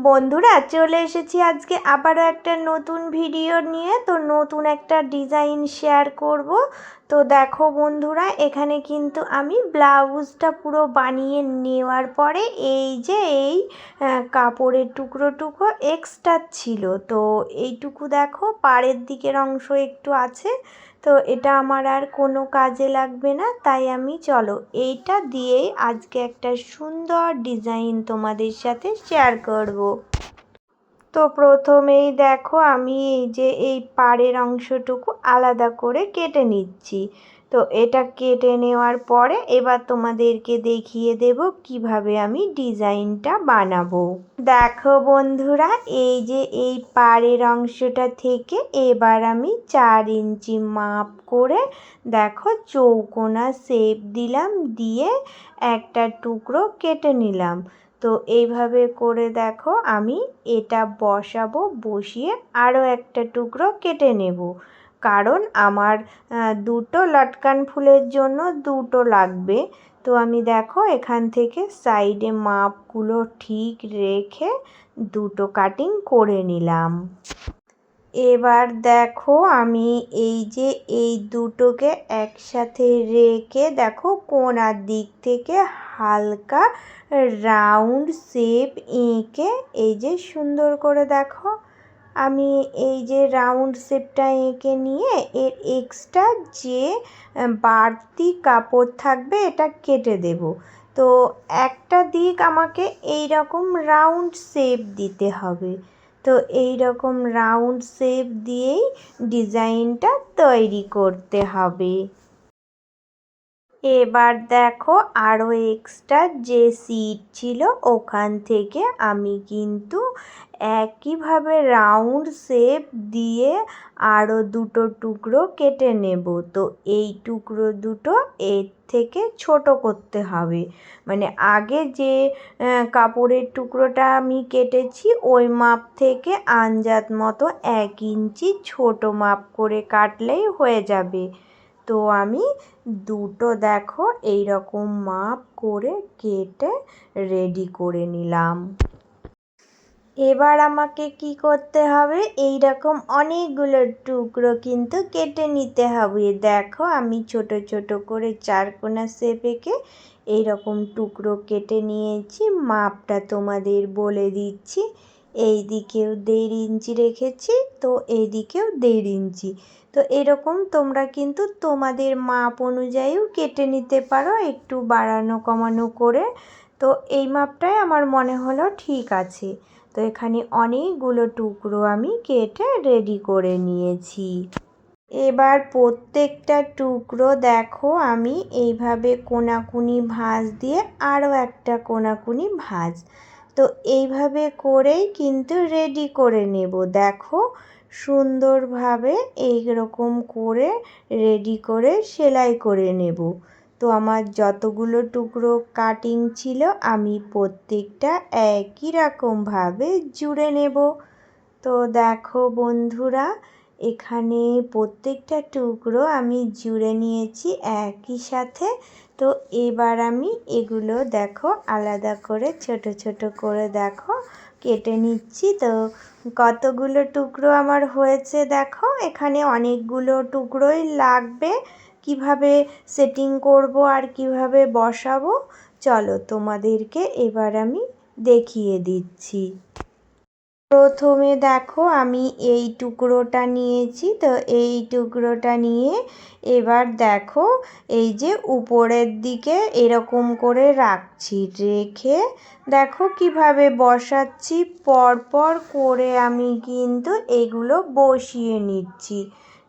বন্ধুরা চলে এসেছি আজকে আবারও একটা নতুন ভিডিও নিয়ে। তো নতুন একটা ডিজাইন শেয়ার করব। তো দেখো বন্ধুরা, এখানে কিন্তু আমি ব্লাউজটা পুরো বানিয়ে নেওয়ার পরে এই যে কাপড়ের টুকরো এক্সট্রা ছিল, তো এইটুকু দেখো পাড়ের দিকের অংশ একটু আছে। তো এটা আমার আর কোনো কাজে লাগবে না, তাই আমি চলো এইটা দিয়েই আজকে একটা সুন্দর ডিজাইন তোমাদের সাথে শেয়ার করব। তো প্রথমেই দেখো আমি এই যে এই পাড়ের অংশটুকু আলাদা করে কেটে নিচ্ছি। তো এটা কেটে নেওয়ার পরে এবার তোমাদেরকে দেখিয়ে দেব কিভাবে আমি ডিজাইনটা বানাবো। দেখো বন্ধুরা, এই যে এই পাড়ের অংশটা থেকে এবার আমি 4 ইঞ্চি মাপ করে দেখো চৌকোনা শেপ দিলাম, দিয়ে একটা টুকরো কেটে নিলাম। তো এইভাবে করে দেখো আমি এটা বসাবো, বসিয়ে আরও একটা টুকরো কেটে নেব, কারণ আমার দুটো লটকান ফুলের জন্য দুটো লাগবে। তো আমি দেখো এখান থেকে সাইডে মাপগুলো ঠিক রেখে দুটো কাটিং করে নিলাম। এবার দেখো আমি এই যে এই দুটোকে একসাথে রেখে দেখো কোণার দিক থেকে হালকা রাউন্ড শেপ এঁকে এই যে সুন্দর করে দেখো আমি এই যে রাউন্ড শেপটা এঁকে নিয়ে এর এক্সট্রা যে বাড়তি কাপড় থাকবে এটা কেটে দেব। তো একটা দিক আমাকে এই রকম রাউন্ড শেপ দিতে হবে। তো এই রকম রাউন্ড শেপ দিয়েই ডিজাইনটা তৈরি করতে হবে। এবার দেখো আরও এক্সট্রা যে সিট ছিল ওখান থেকে আমি কিন্তু একইভাবে রাউন্ড শেপ দিয়ে আরও দুটো টুকরো কেটে নেব। তো এই টুকরো দুটো এর থেকে ছোট করতে হবে, মানে আগে যে কাপড়ের টুকরোটা আমি কেটেছি ওই মাপ থেকে আন্দাজ মতো 1 ইঞ্চি ছোট মাপ করে কাটলেই হয়ে যাবে। তো আমি দুটো দেখো এই রকম মাপ করে কেটে রেডি করে নিলাম। এবার আমাকে কি করতে হবে, এই রকম অনেকগুলো টুকরো কিন্তু কেটে নিতে হবে। দেখো আমি ছোট ছোট করে 4 কোণা শেপ এঁকে এই রকম টুকরো কেটে নিয়েছি। মাপটা তোমাদের বলে দিচ্ছি, এই দিকেও 1.5 ইঞ্চি রেখেছি, তো এই দিকেও 1.5 ইঞ্চি। তো এরকম তোমরা কিন্তু তোমাদের মাপ অনুযায়ীও কেটে নিতে পারো, একটু বাড়ানো কমানো করে। তো এই মাপটাই আমার মনে হলো ঠিক আছে। তো এখানে অনেকগুলো টুকরো আমি কেটে রেডি করে নিয়েছি। এবার প্রত্যেকটা টুকরো দেখো আমি এইভাবে কোনাকুনি ভাঁজ দিয়ে আরও একটা কোনাকুনি ভাঁজ, তো এইভাবে করেই কিন্তু রেডি করে নেব। দেখো সুন্দরভাবে এইরকম করে রেডি করে সেলাই করে নেব। তো আমার যতগুলো টুকরো কাটিং ছিল আমি প্রত্যেকটা একই রকমভাবে জুড়ে নেব। তো দেখো বন্ধুরা, এখানে প্রত্যেকটা টুকরো আমি জুড়ে নিয়েছি একই সাথে। তো এবার আমি এগুলো দেখো আলাদা করে ছোট ছোট করে দেখো কেটে নিচ্ছি। তো কতগুলো টুকরো আমার হয়েছে দেখো, এখানে অনেকগুলো টুকরোই লাগবে। কিভাবে সেটিং করব আর কিভাবে বসাবো চলো তোমাদেরকে এবার আমি দেখিয়ে দিচ্ছি। প্রথমে দেখো আমি এই টুকরোটা নিয়েছি, তো এই টুকরোটা নিয়ে এবার দেখো এই যে উপরের দিকে এরকম করে রাখছি, রেখে দেখো কিভাবে বসাচ্ছি, পরপর করে আমি কিন্তু এগুলো বসিয়ে নিচ্ছি।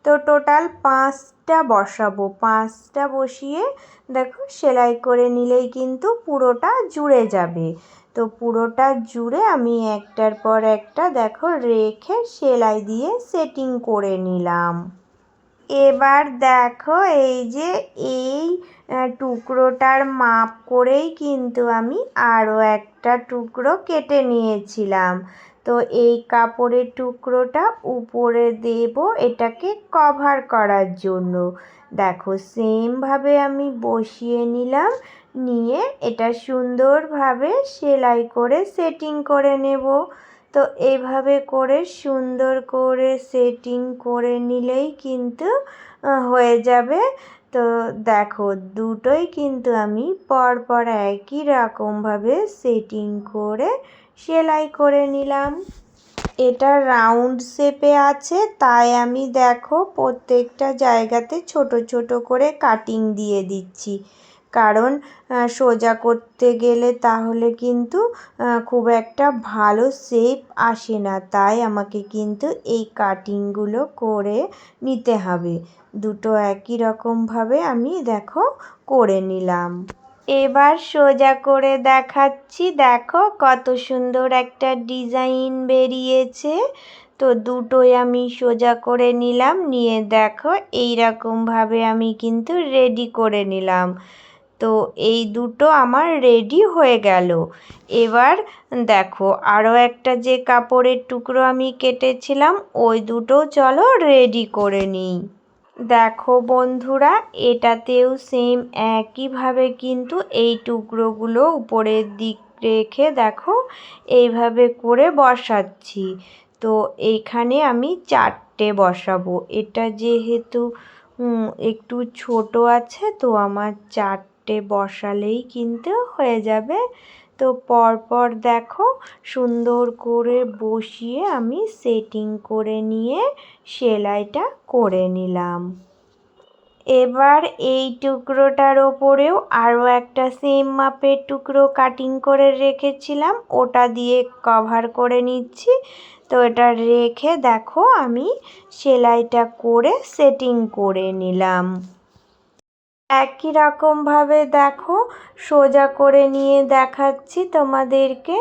তো টোটাল 5টা বসাবো, 5টা বসিয়ে দেখো সেলাই করে নিলেই কিন্তু পুরোটা জুড়ে যাবে। তো পুরোটা জুড়ে আমি একটার পর একটা দেখো রেখে সেলাই দিয়ে সেটিং করে নিলাম। এবার দেখো এই যে এই টুকরোটার মাপ করেই কিন্তু আমি আরও একটা টুকরো কেটে নিয়েছিলাম। তো এই কাপড়ের টুকরোটা উপরে দেব এটাকে কভার করার জন্য। দেখো সেমভাবে আমি বসিয়ে নিলাম, নিয়ে এটা সুন্দরভাবে সেলাই করে সেটিং করে নেব। তো এইভাবে করে সুন্দর করে সেটিং করে নিলেই কিন্তু হয়ে যাবে। তো দেখো দুটোই কিন্তু আমি পরপর একই রকমভাবে সেটিং করে সেলাই করে নিলাম। এটা রাউন্ড শেপে আছে, তাই আমি দেখো প্রত্যেকটা জায়গাতে ছোট ছোট করে কাটিং দিয়ে দিচ্ছি, কারণ সোজা করতে গেলে তাহলে কিন্তু খুব একটা ভালো শেপ আসে না, তাই আমাকে কিন্তু এই কাটিংগুলো করে নিতে হবে। দুটো একই রকমভাবে আমি দেখো করে নিলাম। এবার সোজা করে দেখাচ্ছি, দেখো কত সুন্দর একটা ডিজাইন বেরিয়েছে। তো দুটোই আমি সোজা করে নিলাম, নিয়ে দেখো এই রকমভাবে আমি কিন্তু রেডি করে নিলাম। তো এই দুটো আমার রেডি হয়ে গেল। এবার দেখো আরও একটা যে কাপড়ের টুকরো আমি কেটেছিলাম ওই দুটো চলো রেডি করে নিই। দেখো বন্ধুরা, এটাতেও সেম একইভাবে কিন্তু এই টুকরোগুলো উপরের দিক রেখে দেখো এইভাবে করে বসাচ্ছি। তো এইখানে আমি 4টে বসাবো। এটা যেহেতু একটু ছোট আছে, তো আমার 4টে বসালেই কিন্তু হয়ে যাবে। তো পরপর দেখো সুন্দর করে বসিয়ে আমি সেটিং করে নিয়ে সেলাইটা করে নিলাম। এবার এই টুকরোটার ওপরেও আরও একটা সেম মাপের টুকরো কাটিং করে রেখেছিলাম, ওটা দিয়ে কভার করে নিচ্ছি। তো এটা রেখে দেখো আমি সেলাইটা করে সেটিং করে নিলাম। একই রকমভাবে দেখো সোজা করে নিয়ে দেখাচ্ছি তোমাদেরকে,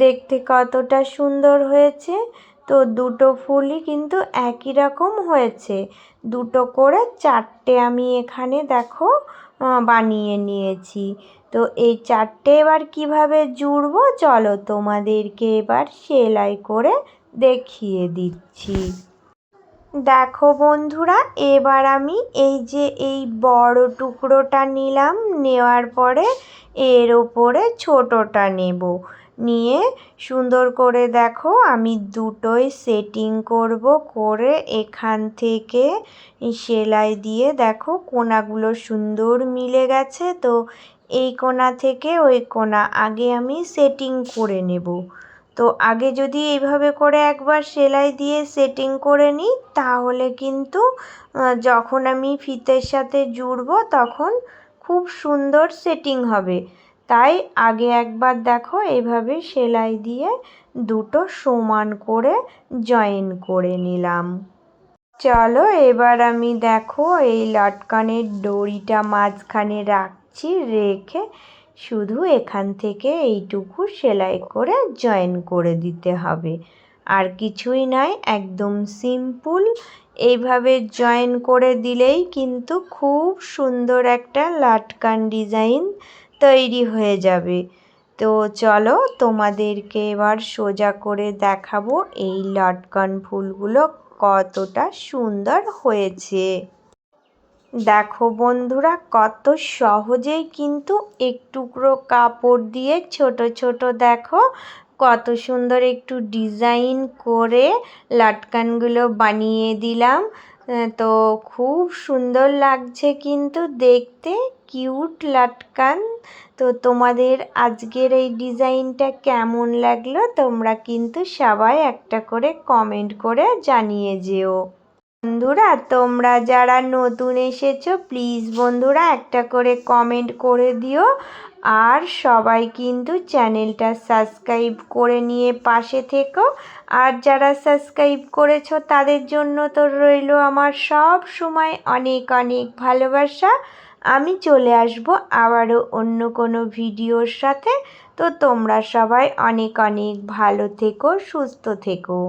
দেখতে কতটা সুন্দর হয়েছে। তো দুটো ফুলই কিন্তু একই রকম হয়েছে। দুটো করে 4টে আমি এখানে দেখো বানিয়ে নিয়েছি। তো এই 4টে এবার কিভাবে জুড়বো চলো তোমাদেরকে এবার সেলাই করে দেখিয়ে দিচ্ছি। দেখো বন্ধুরা, এবার আমি এই যে এই বড় টুকরোটা নিলাম, নেওয়ার পরে এর ওপরে ছোটোটা নেব, নিয়ে সুন্দর করে দেখো আমি দুটোই সেটিং করব, করে এখান থেকে সেলাই দিয়ে দেখো কোণাগুলো সুন্দর মিলে গেছে। তো এই কোণা থেকে ওই কোণা আগে আমি সেটিং করে নেব। তো আগে যদি এইভাবে করে একবার সেলাই দিয়ে সেটিং করে নিই তাহলে কিন্তু যখন আমি ফিতের সাথে জুড়ব তখন খুব সুন্দর সেটিং হবে। তাই আগে একবার দেখো এইভাবে সেলাই দিয়ে দুটো সমান করে জয়েন করে নিলাম। চলো এবার আমি দেখো এই লটকনের দড়িটা মাঝখানে রাখছি, রেখে শুধু এখান থেকে এইটুকু সেলাই করে জয়েন করে দিতে হবে, আর কিছুই নয়, একদম সিম্পল। এইভাবে জয়েন করে দিলেই কিন্তু খুব সুন্দর একটা লটকন ডিজাইন তৈরি হয়ে যাবে। তো চলো তোমাদেরকে এবার সোজা করে দেখাবো এই লটকন ফুলগুলো কতটা সুন্দর হয়েছে। দেখো বন্ধুরা, কত সহজেই কিন্তু এক টুকরো কাপড় দিয়ে ছোট ছোট দেখো কত সুন্দর একটু ডিজাইন করে লটকনগুলো বানিয়ে দিলাম। তো খুব সুন্দর লাগছে কিন্তু দেখতে, কিউট লটকন। তো তোমাদের আজকের এই ডিজাইনটা কেমন লাগলো তোমরা কিন্তু সবাই একটা করে কমেন্ট করে জানিয়ে যেও। বন্ধুরা, তোমরা যারা নতুন এসেছো প্লিজ বন্ধুরা একটা করে কমেন্ট করে দিও, আর সবাই কিন্তু চ্যানেলটা সাবস্ক্রাইব করে নিয়ে পাশে থেকো। আর যারা সাবস্ক্রাইব করেছো তাদের জন্য তো রইলো আমার সব সময় অনেক অনেক ভালোবাসা। আমি চলে আসবো আবারও অন্য কোনো ভিডিওর সাথে। তো তোমরা সবাই অনেক অনেক ভালো থেকো, সুস্থ থেকো।